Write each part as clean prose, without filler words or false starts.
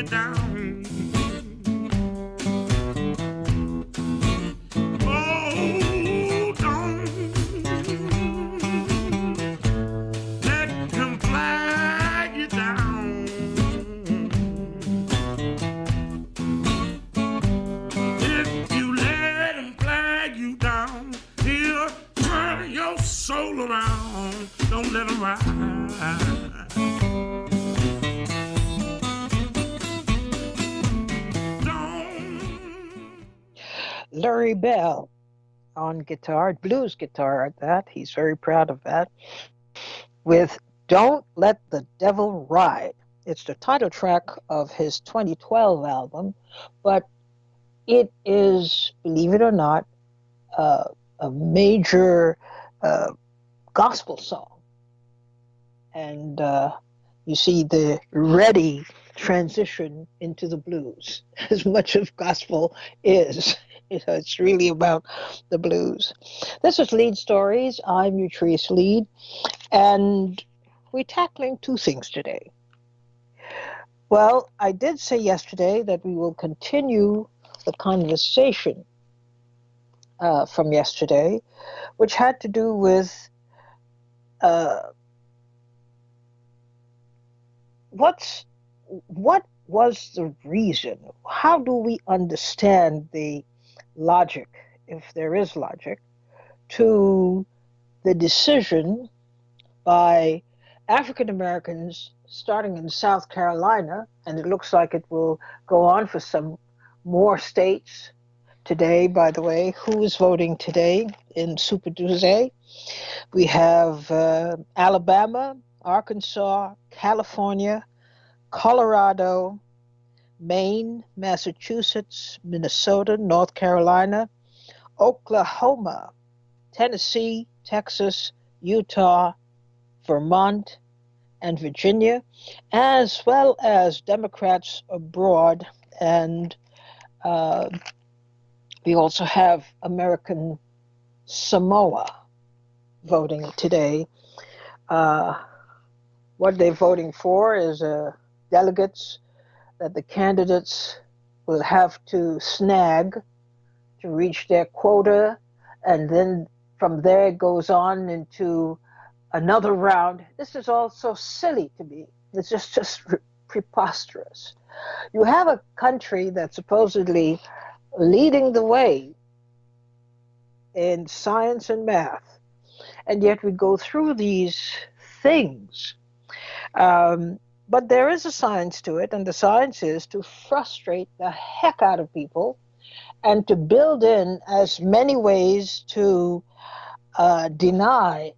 down. Oh, don't let him flag you down. If you let him flag you down, he'll turn your soul around. Don't let him ride. Larry Bell on guitar, blues guitar at that. He's very proud of that. With Don't Let the Devil Ride. It's the title track of his 2012 album, but it is, believe it or not, a major uh, gospel song. And you see the ready transition into the blues, as much of gospel is. It's really about the blues. This is Leid Stories. I'm Nutrice Leid, and we're tackling two things today. Well, I did say yesterday that we will continue the conversation from yesterday, which had to do with uh, what's what was the reason? How do we understand the logic, if there is logic, to the decision by African Americans starting in South Carolina, and it looks like it will go on for some more states today, by the way. Who is voting today in Super Tuesday? We have Alabama, Arkansas, California, Colorado, Maine, Massachusetts, Minnesota, North Carolina, Oklahoma, Tennessee, Texas, Utah, Vermont, and Virginia, as well as Democrats abroad. And uh, we also have American Samoa voting today. Uh, what they're voting for is delegates that the candidates will have to snag to reach their quota, and then from there it goes on into another round. This is all so silly to me. It's just preposterous. You have a country that's supposedly leading the way in science and math, and yet we go through these things. Um, but there is a science to it, and the science is to frustrate the heck out of people and to build in as many ways to deny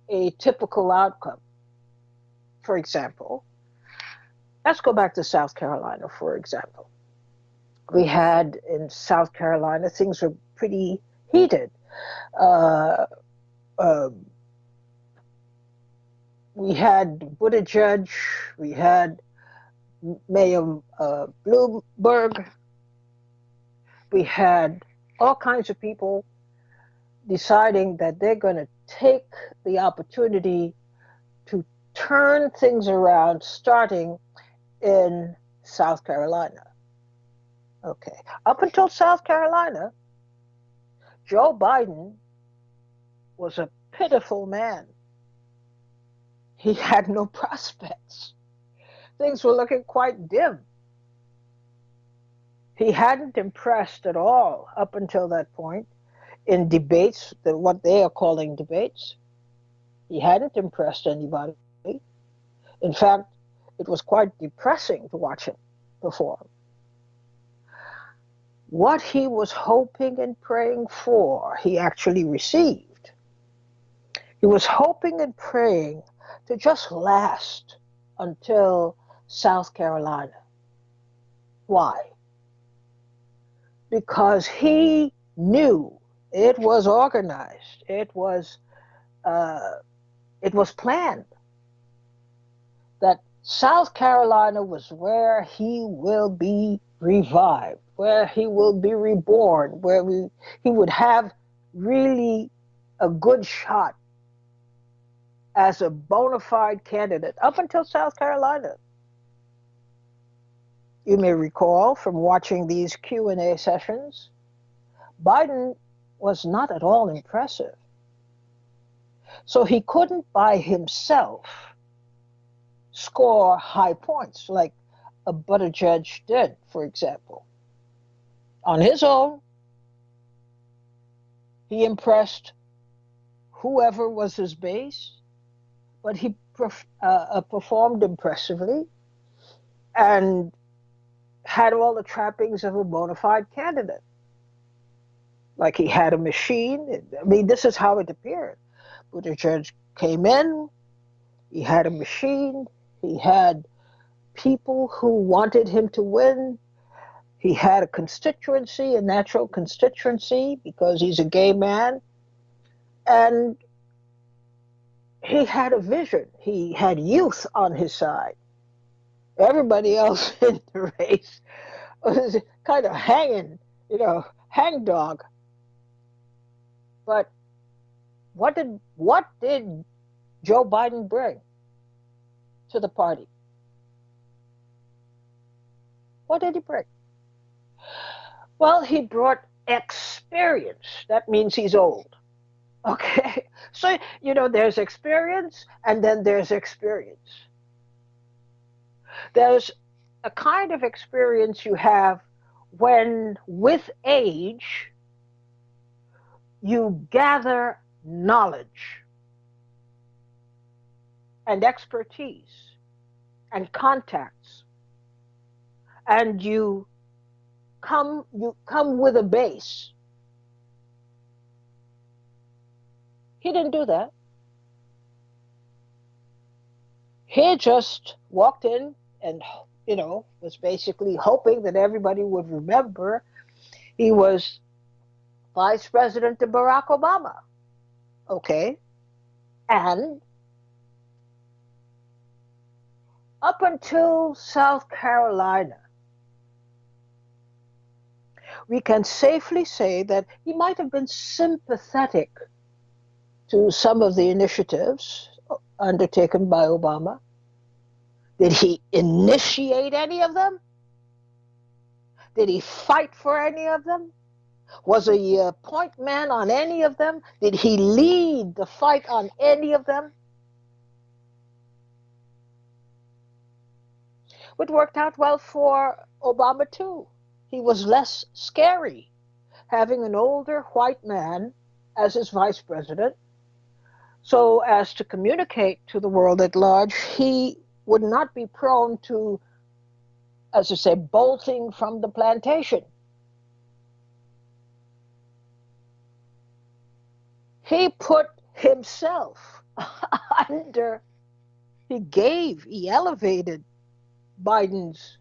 a typical outcome. For example, let's go back to South Carolina, for example. We had in South Carolina, things were pretty heated. Uh, um, we had Buttigieg, we had Mayor Bloomberg, we had all kinds of people deciding that they're going to take the opportunity to turn things around starting in South Carolina. Okay. Up until South Carolina, Joe Biden was a pitiful man. He had no prospects. Things were looking quite dim. He hadn't impressed at all up until that point in debates, what they are calling debates. He hadn't impressed anybody. In fact, it was quite depressing to watch him perform. What he was hoping and praying for, he actually received. He was hoping and praying to just last until South Carolina. Why? Because he knew it was organized. It was planned that South Carolina was where he will be revived, where he will be reborn, where he would have really a good shot as a bona fide candidate up until South Carolina. You may recall from watching these Q&A sessions, Biden was not at all impressive. So he couldn't by himself score high points like a Buttigieg did, for example. On his own, he impressed whoever was his base, but he performed impressively and had all the trappings of a bona fide candidate. Like he had a machine. I mean, this is how it appeared. Buttigieg came in, he had a machine, he had people who wanted him to win. He had a constituency, a natural constituency, because he's a gay man. And he had a vision. He had youth on his side. Everybody else in the race was kind of hanging, hangdog. But what did Joe Biden bring to the party? What did he bring? Well, he brought experience. That means he's old. Okay. So, there's experience and then there's experience. There's a kind of experience you have when, with age, you gather knowledge and expertise and contacts, and you come with a base. He didn't do that. He just walked in and, was basically hoping that everybody would remember he was Vice President to Barack Obama. Okay. And up until South Carolina, we can safely say that he might have been sympathetic to some of the initiatives undertaken by Obama. Did he initiate any of them? Did he fight for any of them? Was he a point man on any of them? Did he lead the fight on any of them? It worked out well for Obama too. He was less scary having an older white man as his vice president, so as to communicate to the world at large. He would not be prone to, as I say, bolting from the plantation. He put himself he elevated Biden's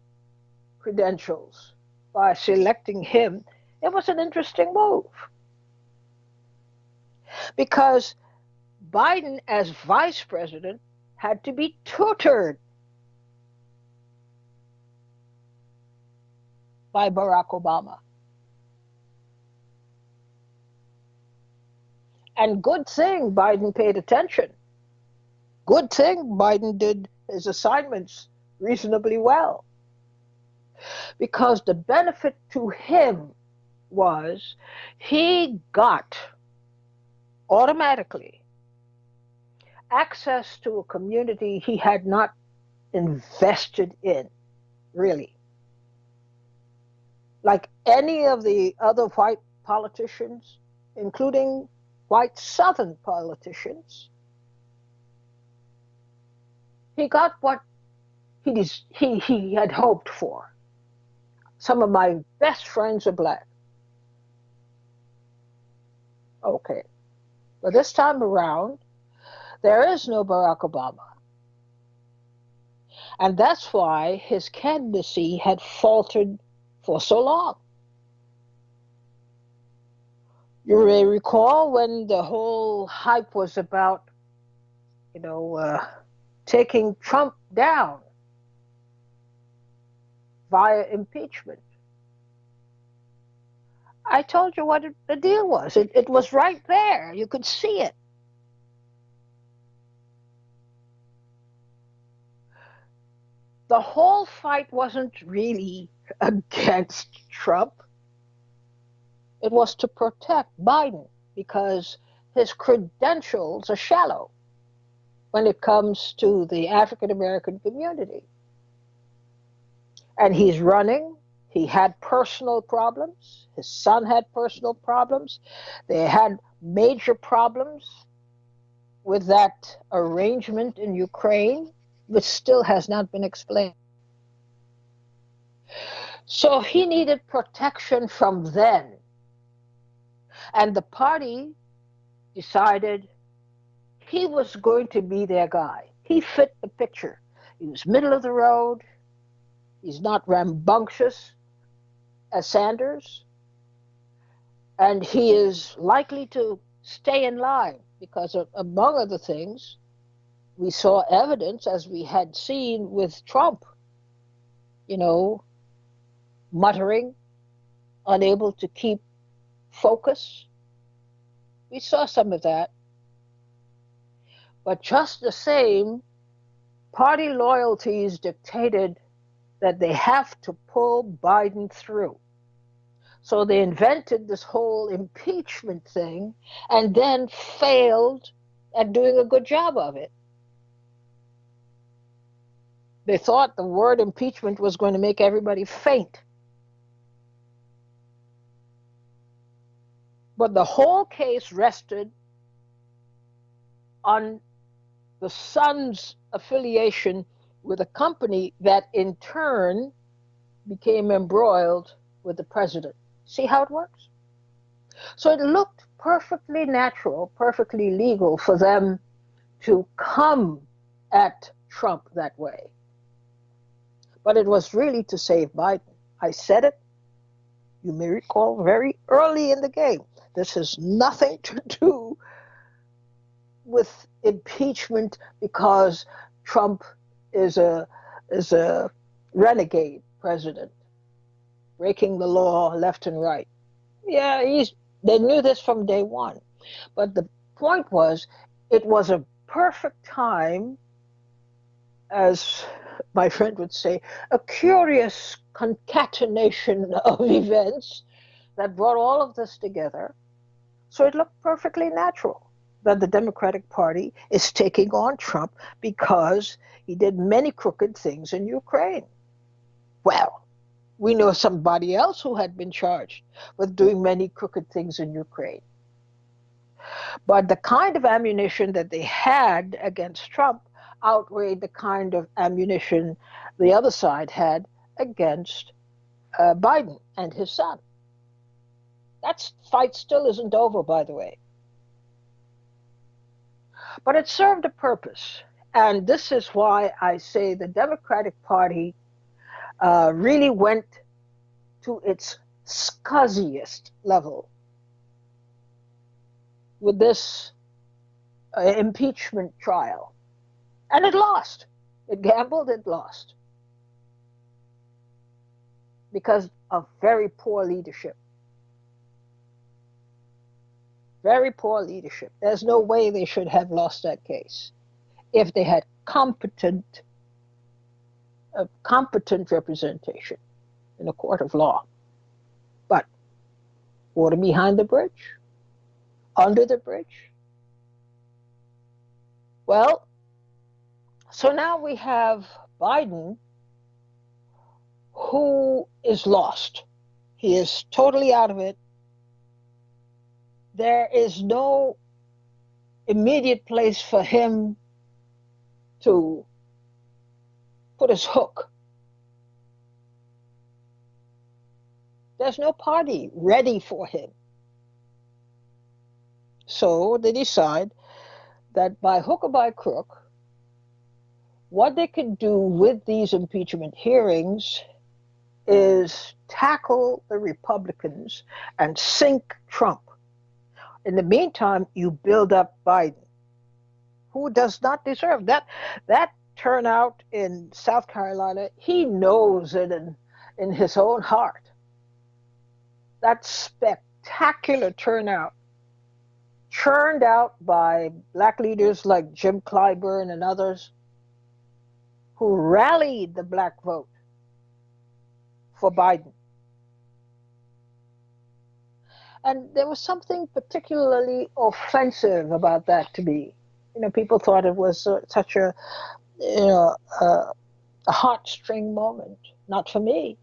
credentials by selecting him. It was an interesting move because Biden, as vice president, had to be tutored by Barack Obama. And good thing Biden paid attention. Good thing Biden did his assignments reasonably well. Because the benefit to him was he got automatically access to a community he had not invested in, really. Like any of the other white politicians, including white Southern politicians, he got what he had hoped for. Some of my best friends are black. Okay. But this time around, there is no Barack Obama. And that's why his candidacy had faltered for so long. You may recall when the whole hype was about, taking Trump down via impeachment. I told you what the deal was. It was right there. You could see it. the whole fight wasn't really against Trump. It was to protect Biden because his credentials are shallow when it comes to the African American community. And he's running. He had personal problems. His son had personal problems. They had major problems with that arrangement in Ukraine, which still has not been explained. So he needed protection from then. And the party decided he was going to be their guy. He fit the picture. He was middle of the road. He's not rambunctious as Sanders. And he is likely to stay in line because, among other things, we saw evidence, as we had seen with Trump, you know, muttering, unable to keep focus. We saw some of that. But just the same, party loyalties dictated that they have to pull Biden through. So they invented this whole impeachment thing and then failed at doing a good job of it. They thought the word impeachment was going to make everybody faint. But the whole case rested on the son's affiliation with a company that in turn became embroiled with the president. See how it works? So it looked perfectly natural, perfectly legal for them to come at Trump that way. But it was really to save Biden. I said it, you may recall, very early in the game. This has nothing to do with impeachment because Trump is a renegade president, breaking the law left and right. Yeah, they knew this from day one. But the point was, it was a perfect time, as my friend would say, a curious concatenation of events that brought all of this together. So it looked perfectly natural that the Democratic Party is taking on Trump because he did many crooked things in Ukraine. Well, we know somebody else who had been charged with doing many crooked things in Ukraine. But the kind of ammunition that they had against Trump outweighed the kind of ammunition the other side had against Biden and his son. That fight still isn't over, by the way. But it served a purpose. And this is why I say the Democratic Party really went to its scuzziest level with this impeachment trial. And it lost. It gambled, it lost. Because of very poor leadership. Very poor leadership. There's no way they should have lost that case if they had competent representation in a court of law. But water behind the bridge, under the bridge. Well, so now we have Biden, who is lost. He is totally out of it. There is no immediate place for him to put his hook. There's no party ready for him. So they decide that by hook or by crook, what they could do with these impeachment hearings is tackle the Republicans and sink Trump. In the meantime, you build up Biden, who does not deserve that turnout in South Carolina. He knows it in his own heart. That spectacular turnout, churned out by black leaders like Jim Clyburn and others, who rallied the black vote for Biden. And there was something particularly offensive about that to me. People thought it was such you know, a heartstring moment. Not for me.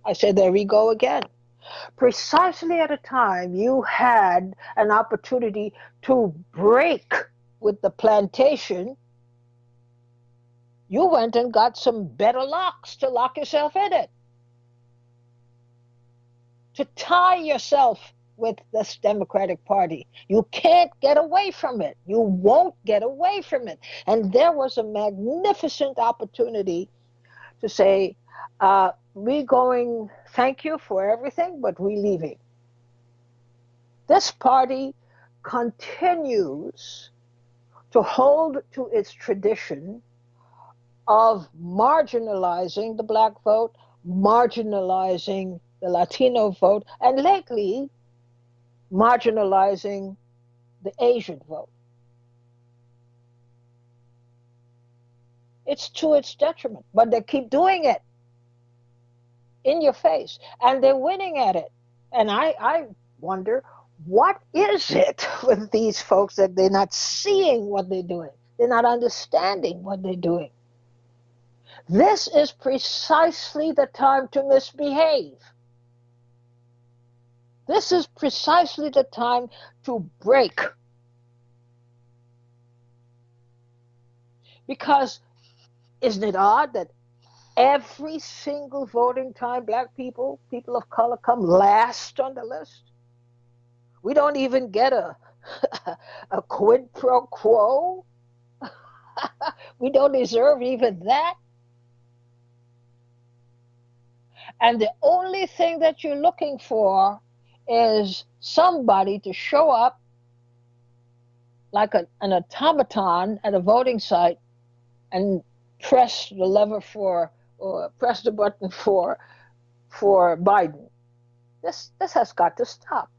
I said, there we go again. Precisely at a time you had an opportunity to break with the plantation, you went and got some better locks to lock yourself in it, to tie yourself with this Democratic Party. You can't get away from it. You won't get away from it. And there was a magnificent opportunity to say, we going, thank you for everything, but we leaving. This party continues to hold to its tradition of marginalizing the black vote, marginalizing the Latino vote, and lately marginalizing the Asian vote. It's to its detriment, but they keep doing it in your face, and they're winning at it. And I wonder, what is it with these folks that they're not seeing what they're doing? They're not understanding what they're doing. This is precisely the time to misbehave. This is precisely the time to break. Because isn't it odd that every single voting time, black people, people of color, come last on the list? We don't even get a quid pro quo. We don't deserve even that. And the only thing that you're looking for is somebody to show up like an automaton at a voting site and press the lever or press the button for Biden. This has got to stop.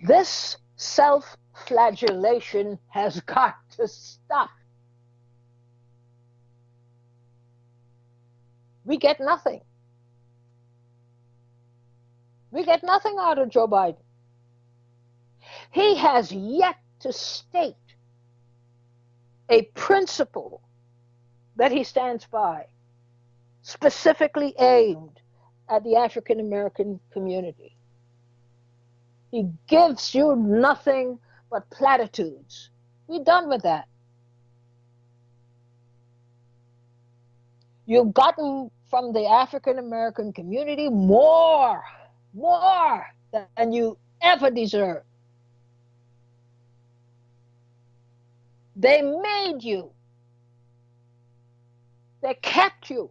This self-flagellation has got to stop. We get nothing. We get nothing out of Joe Biden. He has yet to state a principle that he stands by, specifically aimed at the African American community. He gives you nothing but platitudes. We're done with that. You've gotten from the African American community more than you ever deserve. They made you. They kept you.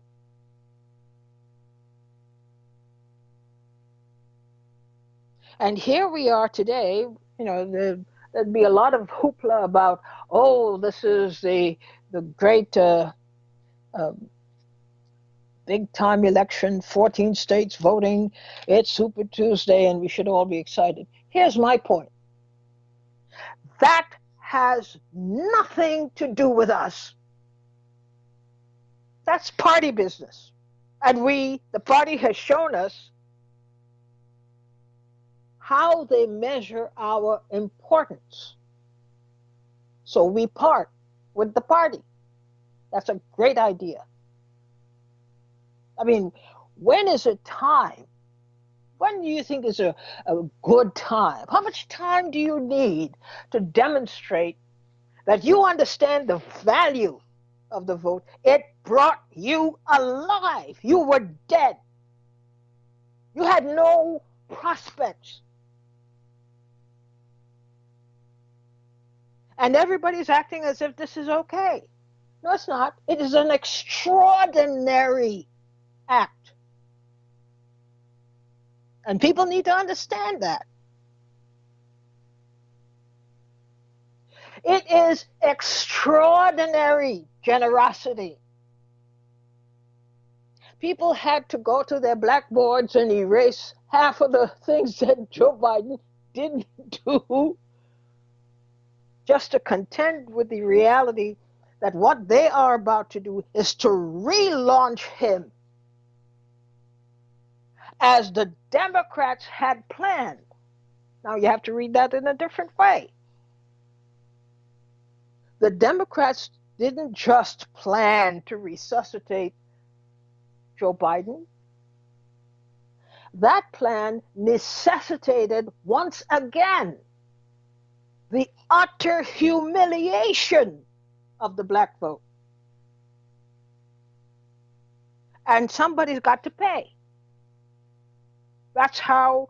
And here we are today, there'd be a lot of hoopla about, this is the great big time election, 14 states voting, it's Super Tuesday, and we should all be excited. Here's my point. That has nothing to do with us. That's party business. And the party has shown us how they measure our importance. So we part with the party. That's a great idea. I mean, when is it time? When do you think is a good time? How much time do you need to demonstrate that you understand the value of the vote? It brought you alive. You were dead. You had no prospects. And everybody's acting as if this is okay. No, it's not. It is an extraordinary act. And people need to understand that. It is extraordinary generosity. People had to go to their blackboards and erase half of the things that Joe Biden didn't do just to contend with the reality that what they are about to do is to relaunch him as the Democrats had planned. Now you have to read that in a different way. The Democrats didn't just plan to resuscitate Joe Biden. That plan necessitated, once again, the utter humiliation of the black vote. And somebody's got to pay. That's how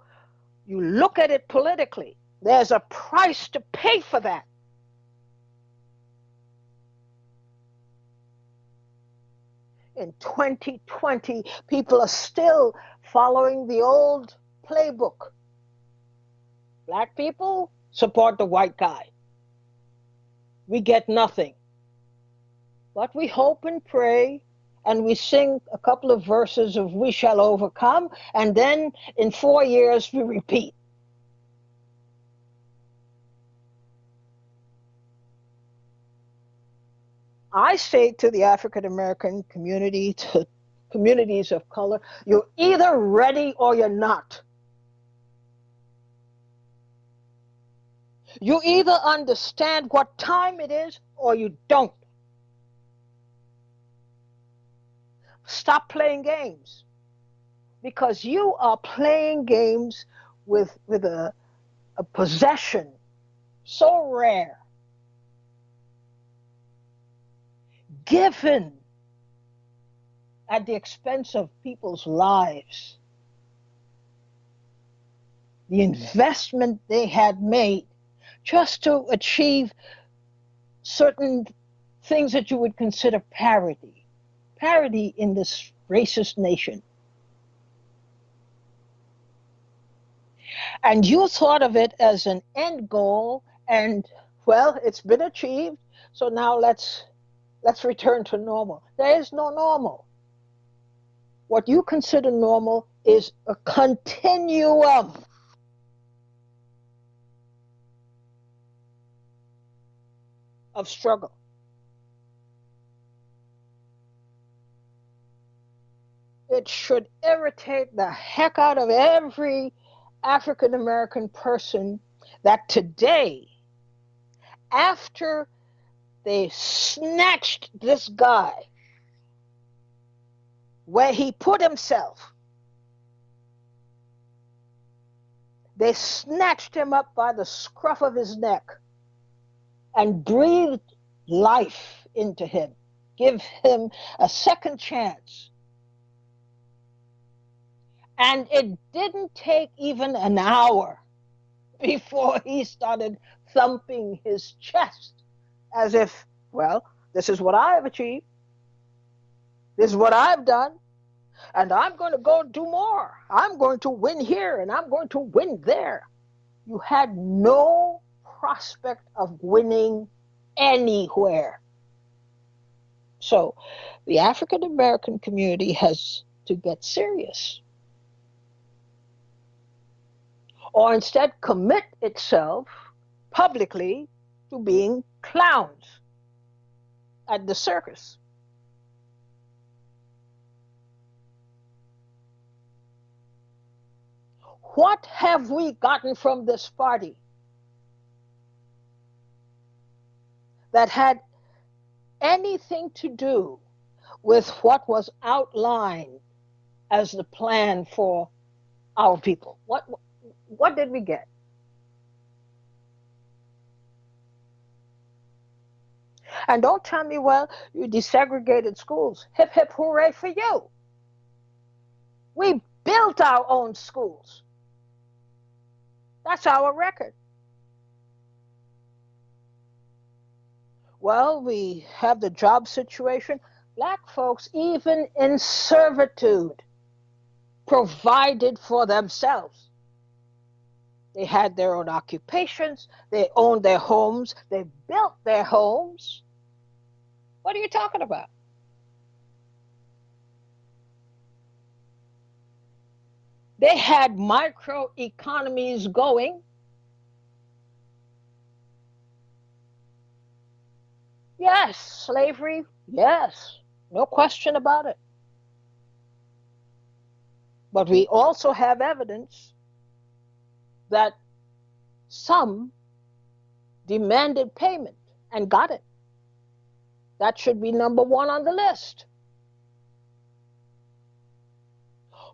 you look at it politically. There's a price to pay for that. In 2020, people are still following the old playbook. Black people support the white guy. We get nothing. But we hope and pray, and we sing a couple of verses of We Shall Overcome, and then in 4 years we repeat. I say to the African American community, to communities of color, you're either ready or you're not. You either understand what time it is or you don't. Stop playing games, because you are playing games with a possession so rare, given at the expense of people's lives. The investment they had made just to achieve certain things that you would consider parity in this racist nation. And you thought of it as an end goal, and well, it's been achieved, so now let's return to normal. There is no normal. What you consider normal is a continuum of struggle. It should irritate the heck out of every African American person that today, after they snatched this guy where he put himself, they snatched him up by the scruff of his neck and breathed life into him, give him a second chance. And it didn't take even an hour before he started thumping his chest as if, well, this is what I've achieved. This is what I've done. And I'm going to go do more. I'm going to win here and I'm going to win there. You had no prospect of winning anywhere. So the African American community has to get serious, or instead commit itself publicly to being clowns at the circus. What have we gotten from this party that had anything to do with what was outlined as the plan for our people? What did we get? And don't tell me, well, you desegregated schools. Hip, hip, hooray for you. We built our own schools. That's our record. Well, we have the job situation. Black folks, even in servitude, provided for themselves. They had their own occupations. They owned their homes. They built their homes. What are you talking about? They had microeconomies going. Yes, slavery, yes, no question about it. But we also have evidence that some demanded payment and got it. That should be number one on the list.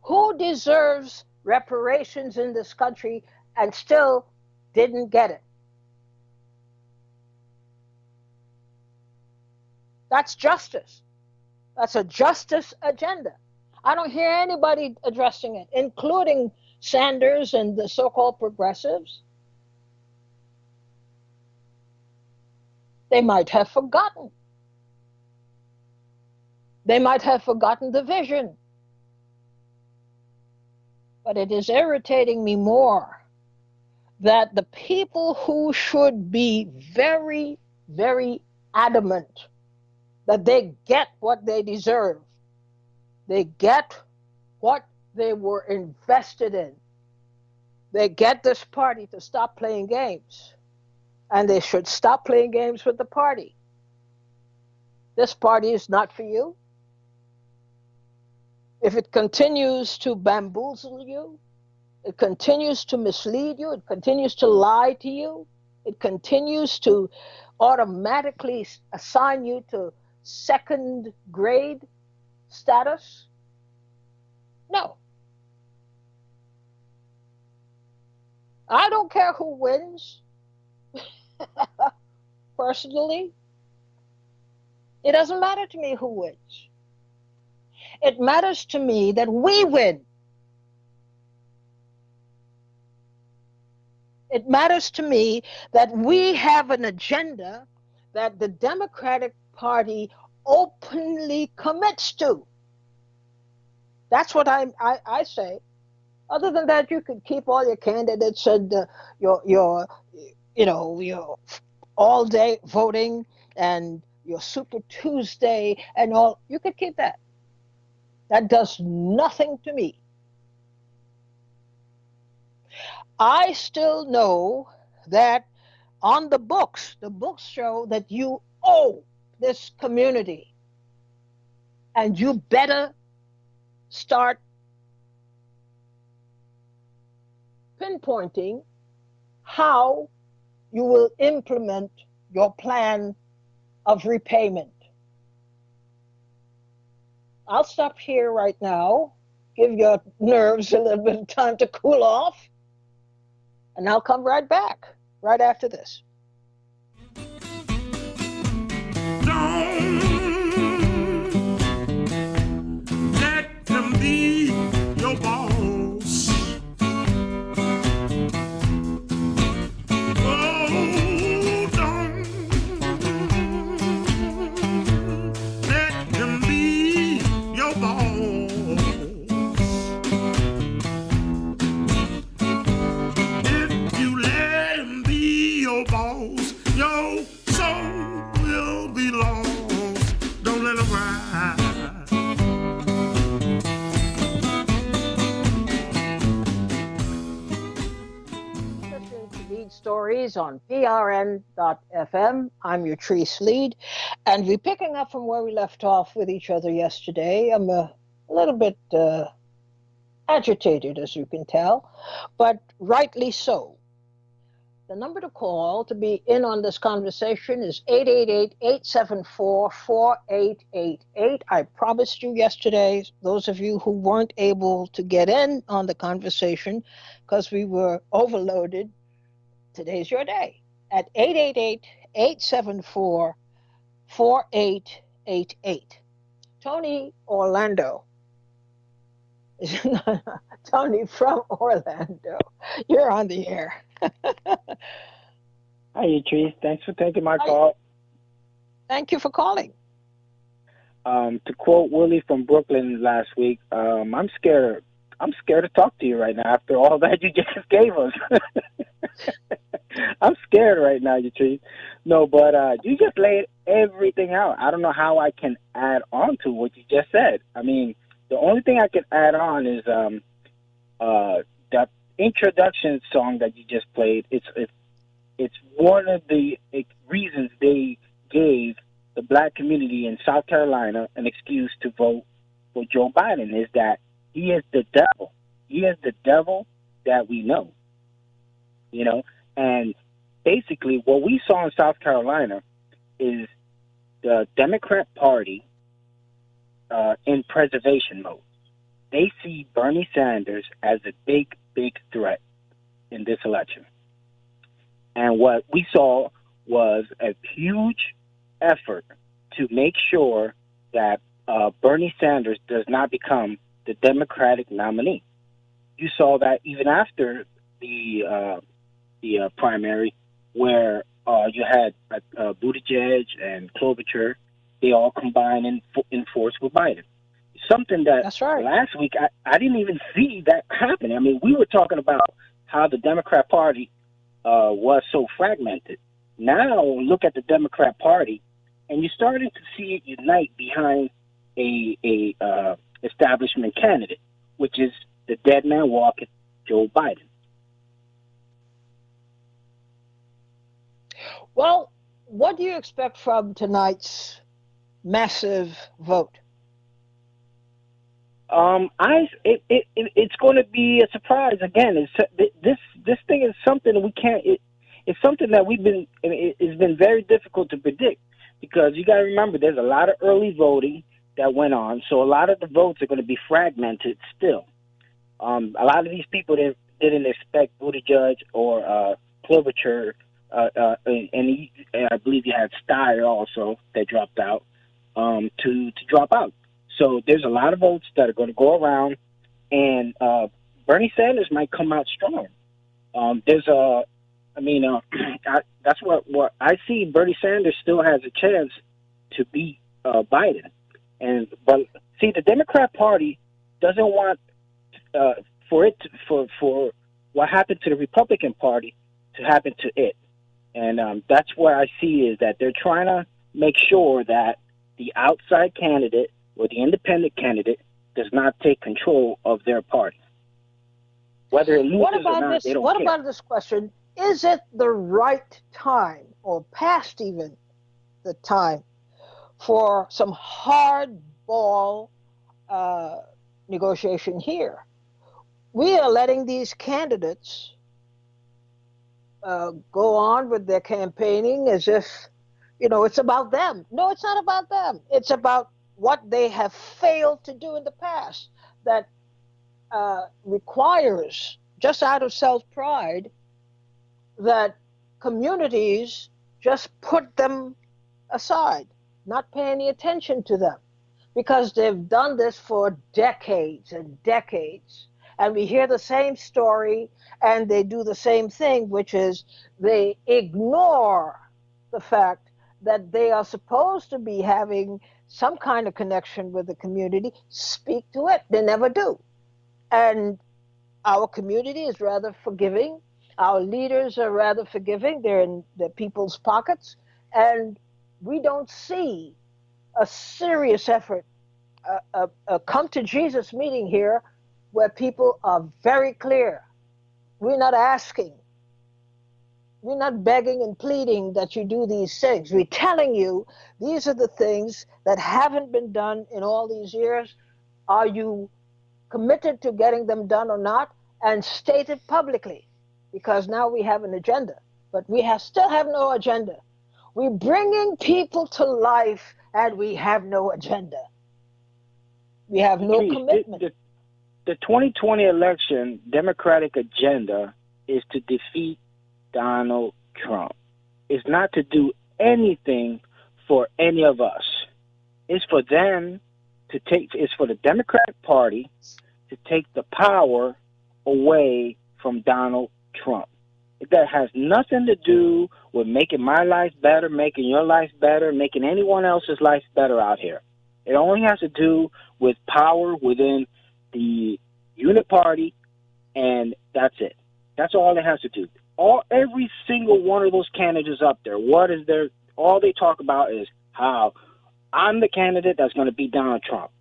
Who deserves reparations in this country and still didn't get it? That's justice. That's a justice agenda. I don't hear anybody addressing it, including Sanders and the so called progressives. They might have forgotten. They might have forgotten the vision. But it is irritating me more that the people who should be very, very adamant that they get what they deserve, they get what they were invested in, they get this party to stop playing games, and they should stop playing games with the party. This party is not for you. If it continues to bamboozle you, it continues to mislead you, it continues to lie to you, it continues to automatically assign you to second grade status, no. I don't care who wins, personally. It doesn't matter to me who wins. It matters to me that we win. It matters to me that we have an agenda that the Democratic Party openly commits to. That's what I say. Other than that, you could keep all your candidates and your your all day voting and your Super Tuesday and all. You could keep that. That does nothing to me. I still know that on the books show that you owe this community, and you better start pinpointing how you will implement your plan of repayment. I'll stop here right now, give your nerves a little bit of time to cool off, and I'll come right back right after this. Don't let him be your boss. Oh, don't let him be your boss. If you let him be your boss, your soul will be lost. Don't let him ride. Listening to Leid Stories on PRN.FM. I'm your Trace Leid, and we're picking up from where we left off with each other yesterday. I'm a little bit agitated, as you can tell, but rightly so. The number to call to be in on this conversation is 888-874-4888. I promised you yesterday, those of you who weren't able to get in on the conversation because we were overloaded, today's your day at 888-874-4888. Tony Orlando. Tony from Orlando. You're on the air. Hi, Trees. Thanks for taking my Hi. call. Thank you for calling. To quote Willie from Brooklyn last week, I'm scared. I'm scared to talk to you right now after all that you just gave us. I'm scared right now, you Trees. No, but you just laid everything out. I don't know how I can add on to what you just said. I mean, the only thing I can add on is that introduction song that you just played. It's one of the reasons they gave black community in South Carolina an excuse to vote for Joe Biden is that he is the devil. He is the devil that we know, and basically what we saw in South Carolina is the Democrat Party in preservation mode. They see Bernie Sanders as a big, big threat in this election. And what we saw was a huge effort to make sure that Bernie Sanders does not become the Democratic nominee. You saw that even after the primary, where you had Buttigieg and Klobuchar, they all combined in force with Biden. Something that That's right. last week I didn't even see that happen. I mean, we were talking about how the Democrat Party was so fragmented. Now look at the Democrat Party, and you're starting to see it unite behind a establishment candidate, which is the dead man walking, Joe Biden. Well, what do you expect from tonight's massive vote? It's going to be a surprise again. This thing is something we can't. It's something that it's been very difficult to predict, because you got to remember there's a lot of early voting that went on, so a lot of the votes are going to be fragmented still. A lot of these people didn't expect Buttigieg or Klobuchar, and I believe you had Steyer also that dropped out to drop out. So there's a lot of votes that are going to go around, and Bernie Sanders might come out strong. That's what I see. Bernie Sanders still has a chance to beat Biden, but see, the Democrat Party doesn't want for what happened to the Republican Party to happen to it, and that's what I see is that they're trying to make sure that the outside candidate or the independent candidate does not take control of their party. Whether it loses or not, they don't care. What about this question? Is it the right time, or past even the time, for some hardball negotiation here? We are letting these candidates go on with their campaigning as if, it's about them. No, it's not about them. It's about what they have failed to do in the past that requires, just out of self-pride, that communities just put them aside, not pay any attention to them, because they've done this for decades and decades. And we hear the same story, and they do the same thing, which is they ignore the fact that they are supposed to be having some kind of connection with the community, speak to it. They never do. And our community is rather forgiving. Our leaders are rather forgiving. They're in the people's pockets. And we don't see a serious effort, a come to Jesus meeting here where people are very clear. We're not asking. We're not begging and pleading that you do these things. We're telling you these are the things that haven't been done in all these years. Are you committed to getting them done or not? And state it publicly, because now we have an agenda. But we still have no agenda. We're bringing people to life, and we have no agenda. We have no commitment. The 2020 election Democratic agenda is to defeat Donald Trump. It's not to do anything for any of us. It's for them to it's for the Democratic Party to take the power away from Donald Trump. That has nothing to do with making my life better, making your life better, making anyone else's life better out here. It only has to do with power within the unit party, and that's it. That's all it has to do. Every single one of those candidates up there, all they talk about is how I'm the candidate that's going to beat Donald Trump.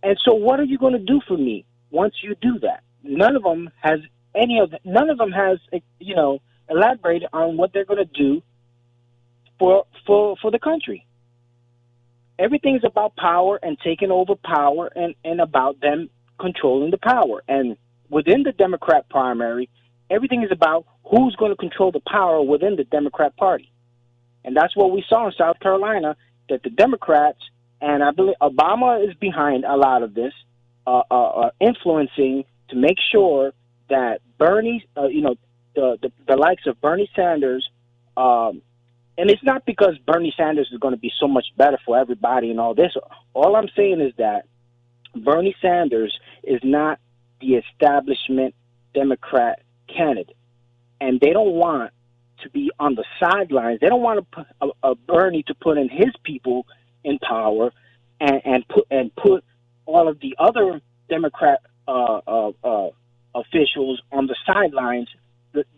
And so what are you going to do for me once you do that? None of them has elaborated on what they're going to do for the country. everything's about power and taking over power, and about them controlling the power. And within the Democrat primary, everything is about who's going to control the power within the Democrat Party. And that's what we saw in South Carolina, that the Democrats, and I believe Obama is behind a lot of this, influencing to make sure that Bernie, the likes of Bernie Sanders, and it's not because Bernie Sanders is going to be so much better for everybody and all this. All I'm saying is that Bernie Sanders is not the establishment Democrat candidate, and they don't want to be on the sidelines. They don't want to put Bernie to put in his people in power and put all of the other Democrat officials on the sidelines,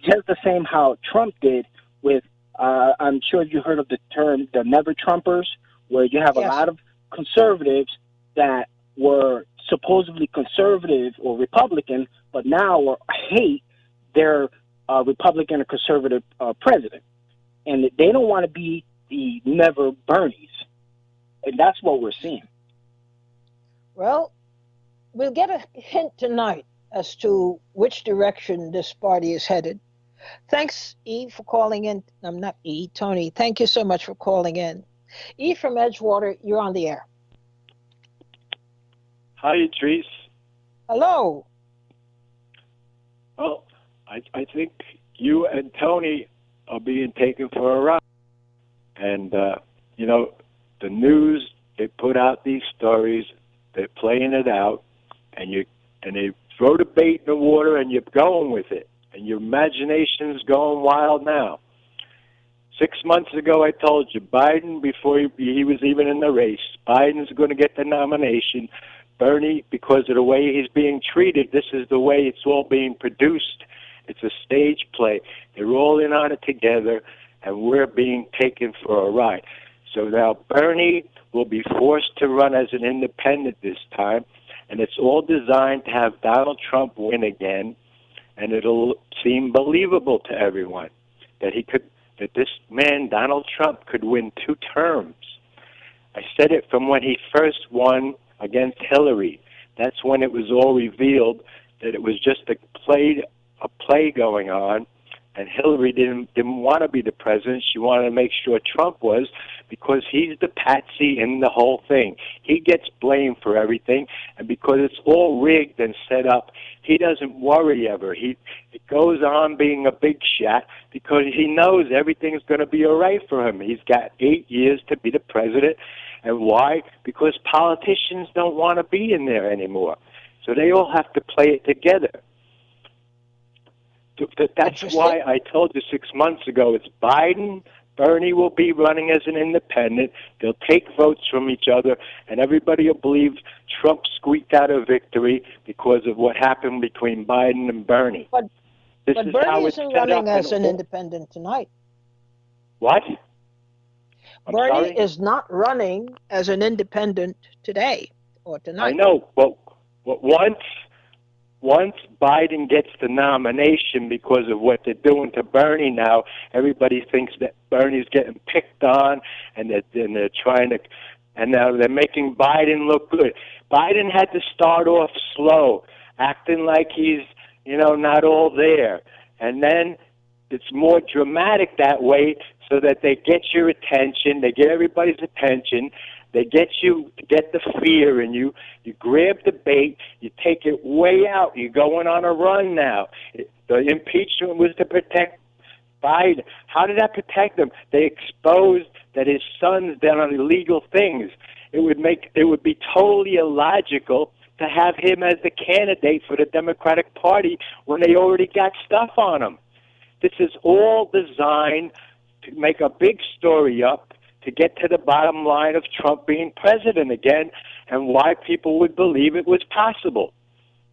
just the same how Trump did with. I'm sure you heard of the term the Never Trumpers, where you have a lot of conservatives that were supposedly conservative or Republican, but now hate their Republican or conservative president. And they don't want to be the Never Bernies. And that's what we're seeing. Well, we'll get a hint tonight as to which direction this party is headed. Thanks, E, for calling in. I'm not E, Tony. Thank you so much for calling in. E from Edgewater, you're on the air. Hi, Treese. Hello. Well, I think you and Tony are being taken for a ride. And, the news, they put out these stories, they're playing it out, and they throw the bait in the water and you're going with it. And your imagination's going wild now. 6 months ago, I told you, Biden, before he was even in the race, Biden's going to get the nomination. Bernie, because of the way he's being treated, this is the way it's all being produced. It's a stage play. They're all in on it together, and we're being taken for a ride. So now Bernie will be forced to run as an independent this time, and it's all designed to have Donald Trump win again. And it'll seem believable to everyone that this man, Donald Trump, could win 2 terms. I said it from when he first won against Hillary. That's when it was all revealed that it was just a play going on, and Hillary didn't want to be the president. She wanted to make sure Trump was, because he's the patsy in the whole thing. He gets blamed for everything, and because it's all rigged and set up, he doesn't worry ever. He goes on being a big shot because he knows everything's going to be all right for him. He's got 8 years to be the president. And why? Because politicians don't want to be in there anymore. So they all have to play it together. That's why I told you 6 months ago, it's Biden. Bernie will be running as an independent. They'll take votes from each other, and everybody will believe Trump squeaked out a victory because of what happened between Biden and Bernie. But Bernie isn't running as an independent tonight. What? Bernie is not running as an independent today or tonight. I know, but once Biden gets the nomination, because of what they're doing to Bernie now, everybody thinks that Bernie's getting picked on, and they're trying to, and now they're making Biden look good. Biden had to start off slow, acting like he's, not all there. And then it's more dramatic that way, so that they get your attention, they get everybody's attention, they get the fear in you, you grab the bait, you take it way out, you're going on a run now. The impeachment was to protect Biden. How did that protect him? They exposed that his son's done illegal things. It would be totally illogical to have him as the candidate for the Democratic Party when they already got stuff on him. This is all designed to make a big story up to get to the bottom line of Trump being president again, and why people would believe it was possible.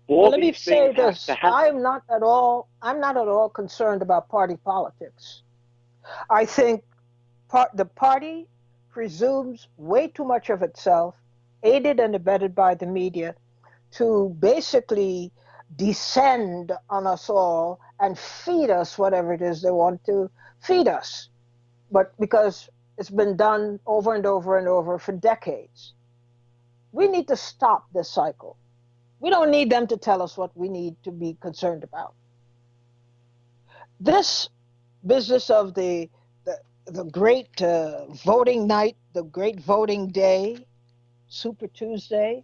Well, let me say this: I'm not at all concerned about party politics. I think the party presumes way too much of itself, aided and abetted by the media, to basically descend on us all and feed us whatever it is they want to feed us. But because It's been done over and over and over for decades. We need to stop this cycle. We don't need them to tell us what we need to be concerned about. This business of the great voting night, the great voting day, Super Tuesday,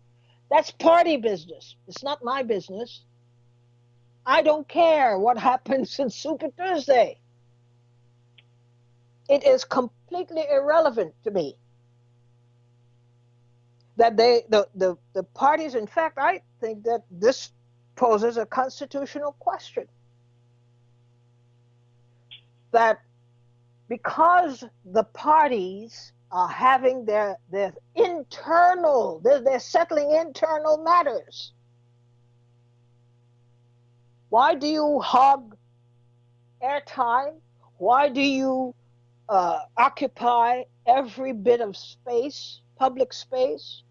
that's party business. It's not my business. I don't care what happens in Super Tuesday. It is completely irrelevant to me that the parties, in fact, I think that this poses a constitutional question. That because the parties are having their internal, they're settling internal matters. Why do you hog airtime? Why do you occupy every bit of space, public space,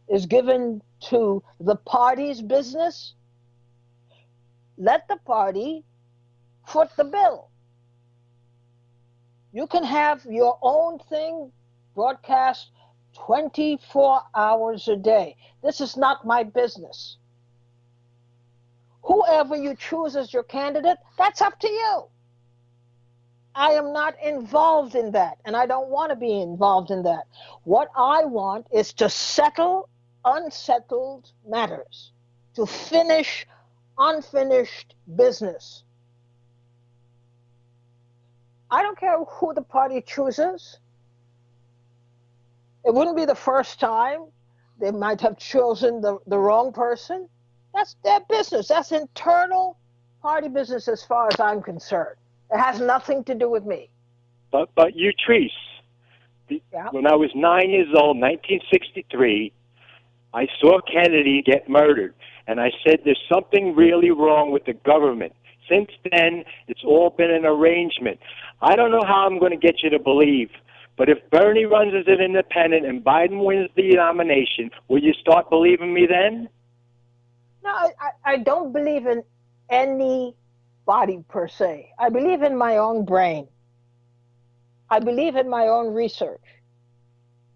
is given to the party's business? Let the party foot the bill. You can have your own thing broadcast 24 hours a day. This is not my business. Whoever you choose as your candidate, that's up to you. I am not involved in that, and I don't want to be involved in that. What I want is to settle unsettled matters, to finish unfinished business. I don't care who the party chooses. It wouldn't be the first time. They might have chosen the wrong person. That's their business. That's internal party business as far as I'm concerned. It has nothing to do with me. But you, Treese, Yeah. when I was 9 years old, 1963, I saw Kennedy get murdered, and I said there's something really wrong with the government. Since then, it's all been an arrangement. I don't know how I'm going to get you to believe, but if Bernie runs as an independent and Biden wins the nomination, will you start believing me then? No, I don't believe in any body per se. I believe in my own brain. I believe in my own research.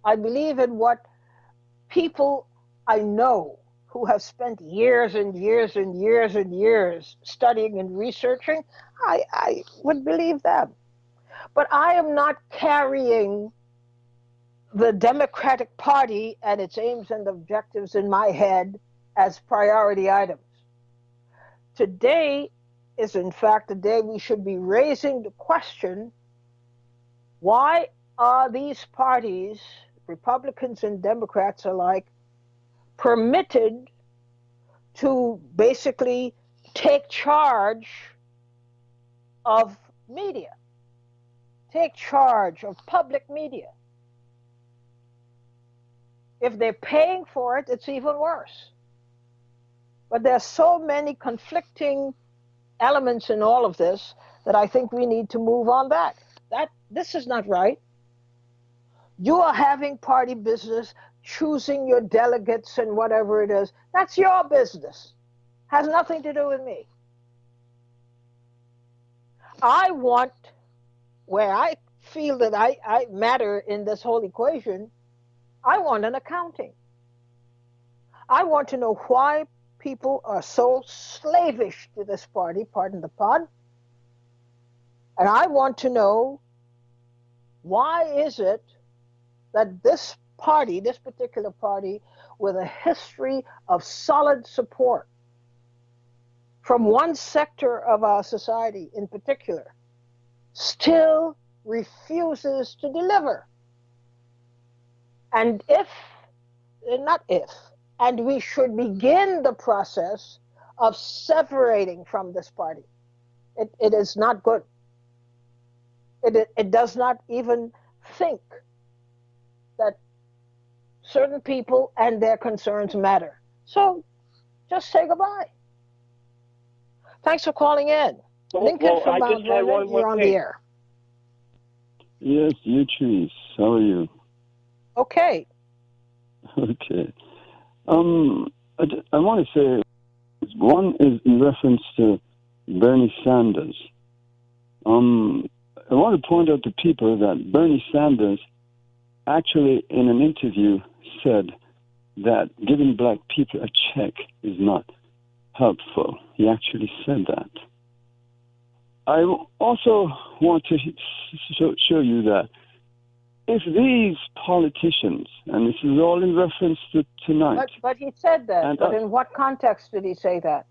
I believe in what people I know who have spent years and years and years and years studying and researching. I would believe them. But I am not carrying the Democratic Party and its aims and objectives in my head as priority items. Today is, in fact, the day we should be raising the question, why are these parties, Republicans and Democrats alike, permitted to basically take charge of media, take charge of public media? If they're paying for it, it's even worse. But there's so many conflicting elements in all of this that I think we need to move on that. This is not right. You are having party business, choosing your delegates and whatever it is. That's your business. Has nothing to do with me. I want, where I feel that I matter in this whole equation, I want an accounting. I want to know why people are so slavish to this party, pardon the pun. And I want to know, why is it that this party, this particular party, with a history of solid support from one sector of our society in particular, still refuses to deliver? And and we should begin the process of separating from this party. It is not good. It does not even think that certain people and their concerns matter. So just say goodbye. Thanks for calling in. Lincoln from Mount Vernon, you're on the air. Yes, you, Treese. How are you? Okay. Okay. I want to say, one is in reference to Bernie Sanders. I want to point out to people that Bernie Sanders actually, in an interview, said that giving black people a check is not helpful. He actually said that. I also want to show you that if these politicians, and this is all in reference to tonight. But he said that. But in what context did he say that?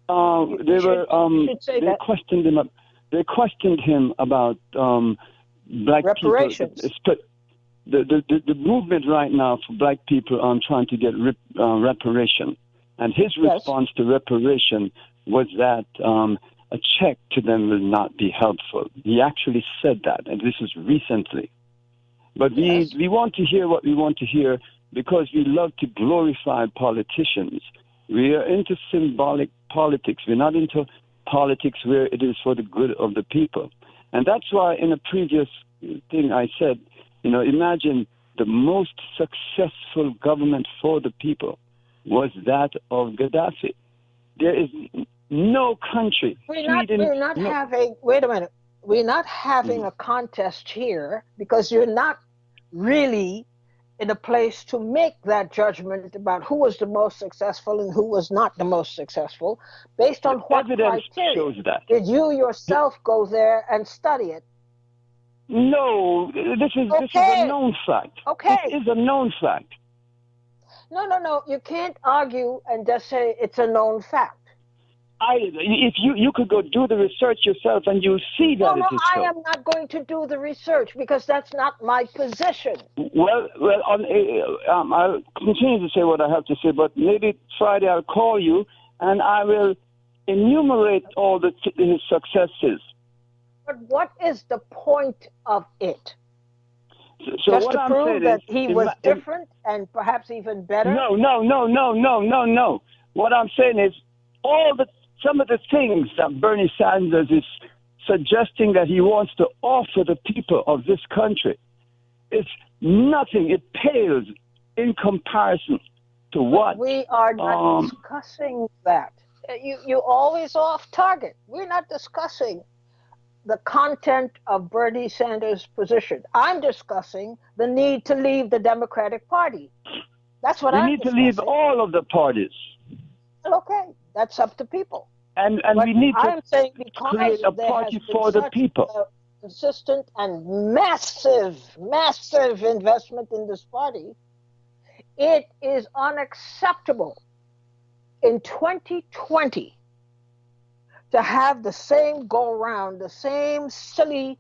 They questioned him. They questioned him about black reparations. People. The movement right now for black people on trying to get reparation, and his response to reparation was that a check to them will not be helpful. He actually said that, and this is recently. But we want to hear what we want to hear because we love to glorify politicians. We are into symbolic politics. We're not into politics where it is for the good of the people. And that's why in a previous thing I said, imagine the most successful government for the people was that of Gaddafi. There is no country. We're not having, wait a minute, we're not having a contest here because you're not really in a place to make that judgment about who was the most successful and who was not the most successful based on what criteria. Shows that. Did you yourself go there and study it? No, this is a known fact. Okay. It is a known fact. No. You can't argue and just say it's a known fact. If you could go do the research yourself and you'll see that it is so. I am not going to do the research because that's not my position. Well, I'll continue to say what I have to say, but maybe Friday I'll call you and I will enumerate all his successes. But what is the point of it? So just what to I'm prove that is, he was different and perhaps even better? No. What I'm saying is some of the things that Bernie Sanders is suggesting that he wants to offer the people of this country, it's nothing. It pales in comparison to what we are not discussing that. You always off target. We're not discussing the content of Bernie Sanders' position. I'm discussing the need to leave the Democratic Party. That's what I'm discussing. We need to leave all of the parties. Okay, that's up to people. And we need to create a party for the people. Consistent and massive investment in this party. It is unacceptable in 2020 to have the same go-round, the same silly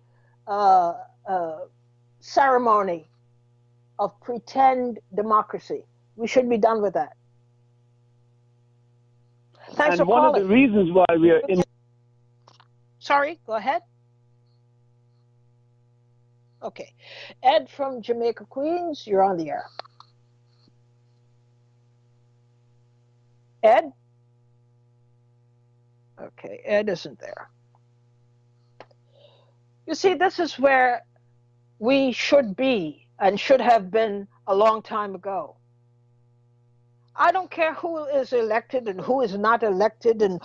ceremony of pretend democracy. We should be done with that. Thanks for calling. And one of the reasons why we are in... Sorry, go ahead. Okay. Ed from Jamaica, Queens, you're on the air. Ed? Okay, Ed isn't there. You see, this is where we should be and should have been a long time ago. I don't care who is elected and who is not elected and,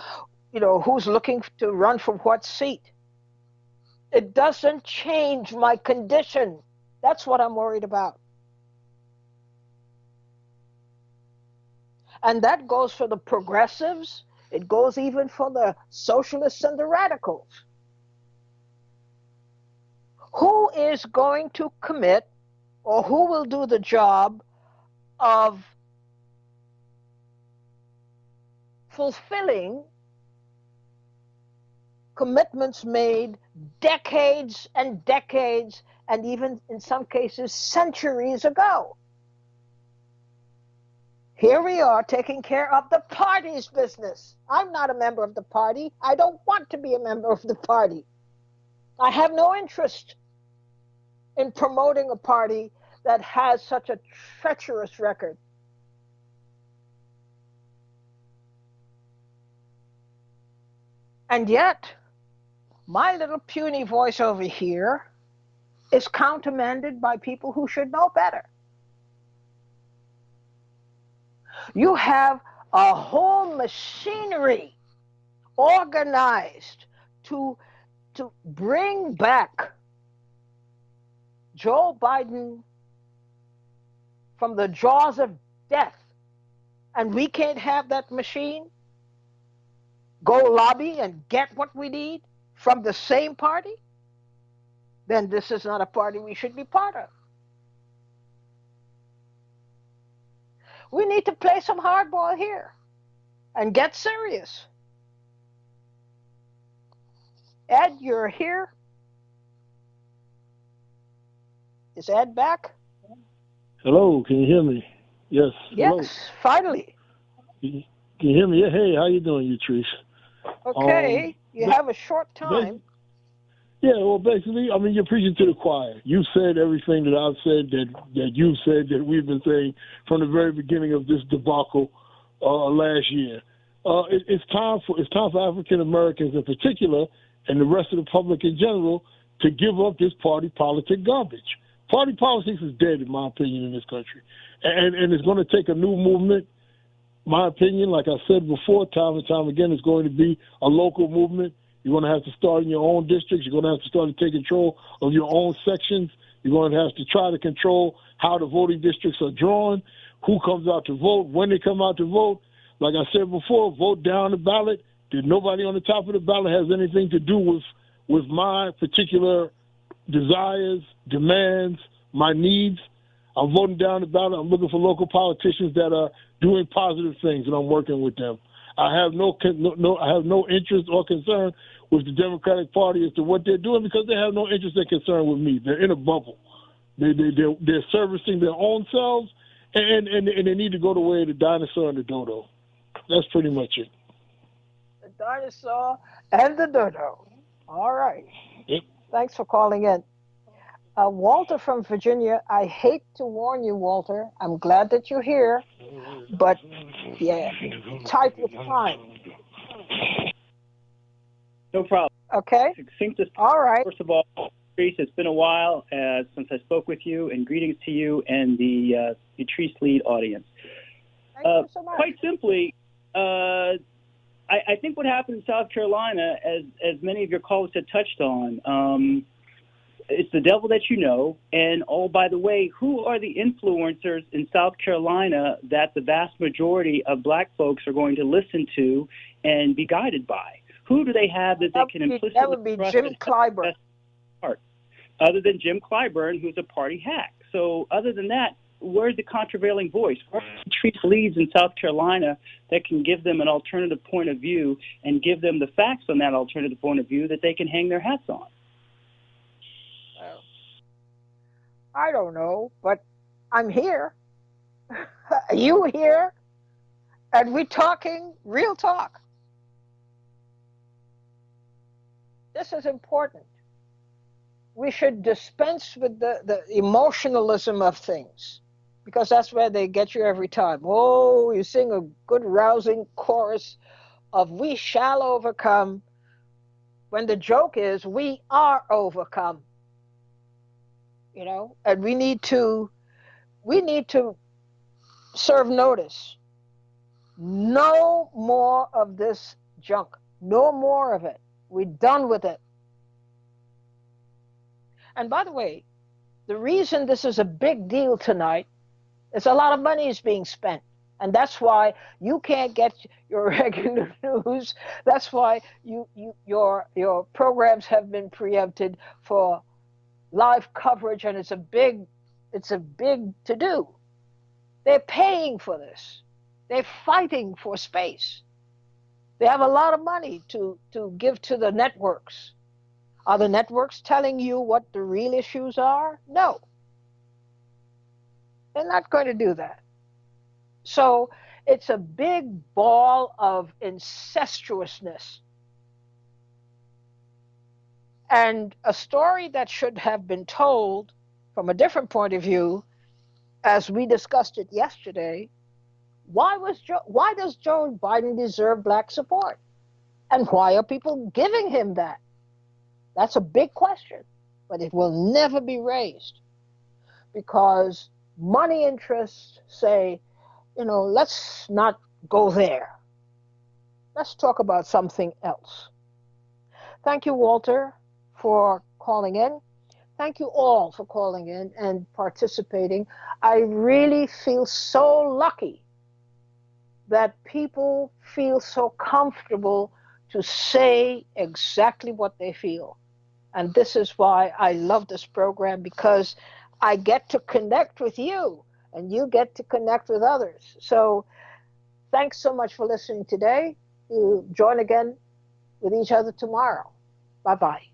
who's looking to run for what seat. It doesn't change my condition. That's what I'm worried about. And that goes for the progressives. It goes even for the socialists and the radicals. Who is going to commit or who will do the job of fulfilling commitments made decades and decades, and even in some cases centuries ago? Here we are taking care of the party's business. I'm not a member of the party. I don't want to be a member of the party. I have no interest in promoting a party that has such a treacherous record. And yet, my little puny voice over here is countermanded by people who should know better. You have a whole machinery organized to to bring back Joe Biden from the jaws of death, and we can't have that machine go lobby and get what we need from the same party, then this is not a party we should be part of. We need to play some hardball here and get serious. Ed, you're here. Is Ed back? Hello, can you hear me? Yes. Yes, hello. Finally. Can you hear me? Yeah, hey, how you doing, Utrice? Okay, you have a short time. Yeah, well, basically, I mean, you're preaching to the choir. You said everything that I've said, that you've said, that we've been saying from the very beginning of this debacle last year. It's time for African Americans in particular, and the rest of the public in general, to give up this party politic garbage. Party politics is dead, in my opinion, in this country, and it's going to take a new movement. My opinion, like I said before, time and time again, it's going to be a local movement. You're going to have to start in your own districts. You're going to have to start to take control of your own sections. You're going to have to try to control how the voting districts are drawn, who comes out to vote, when they come out to vote. Like I said before, vote down the ballot. Nobody on the top of the ballot has anything to do with my particular desires, demands, my needs. I'm voting down the ballot. I'm looking for local politicians that are doing positive things, and I'm working with them. I have no interest or concern with the Democratic Party as to what they're doing, because they have no interest and concern with me. They're in a bubble. They're servicing their own selves, and they need to go the way of the dinosaur and the dodo. That's pretty much it. The dinosaur and the dodo. All right. Yep. Thanks for calling in. Walter from Virginia, I hate to warn you, Walter. I'm glad that you're here, but yeah, tight with time. No problem. Okay. All right. First of all, Patrice, it's been a while since I spoke with you, and greetings to you and the Patrice Leid audience. Thank you so much. Quite simply, I think what happened in South Carolina, as many of your callers had touched on, it's the devil that you know. And, oh, by the way, who are the influencers in South Carolina that the vast majority of black folks are going to listen to and be guided by? Who do they have that they can implicitly That would be Jim Clyburn. Other than Jim Clyburn, who's a party hack. So other than that, where's the contravailing voice? Where's the Patrice Leids in South Carolina that can give them an alternative point of view and give them the facts on that alternative point of view that they can hang their hats on? I don't know, but I'm here. You here? And we're talking real talk. This is important. We should dispense with the emotionalism of things, because that's where they get you every time. Oh, you sing a good rousing chorus of "We shall overcome," when the joke is we are overcome. You know, and we need to serve notice. No more of this junk. No more of it. We're done with it. And by the way, the reason this is a big deal tonight is a lot of money is being spent. And that's why you can't get your regular news. That's why your programs have been preempted for live coverage, and it's a big to do. They're paying for this. They're fighting for space. They have a lot of money to give to the networks. Are the networks telling you what the real issues are? No. They're not going to do that. So it's a big ball of incestuousness. And a story that should have been told from a different point of view, as we discussed it yesterday, why does Joe Biden deserve black support? And why are people giving him that? That's a big question, but it will never be raised, because money interests say, let's not go there. Let's talk about something else. Thank you, Walter. for calling in. Thank you all for calling in and participating. I really feel so lucky that people feel so comfortable to say exactly what they feel. And this is why I love this program, because I get to connect with you and you get to connect with others. So thanks so much for listening today. We'll join again with each other tomorrow. Bye bye.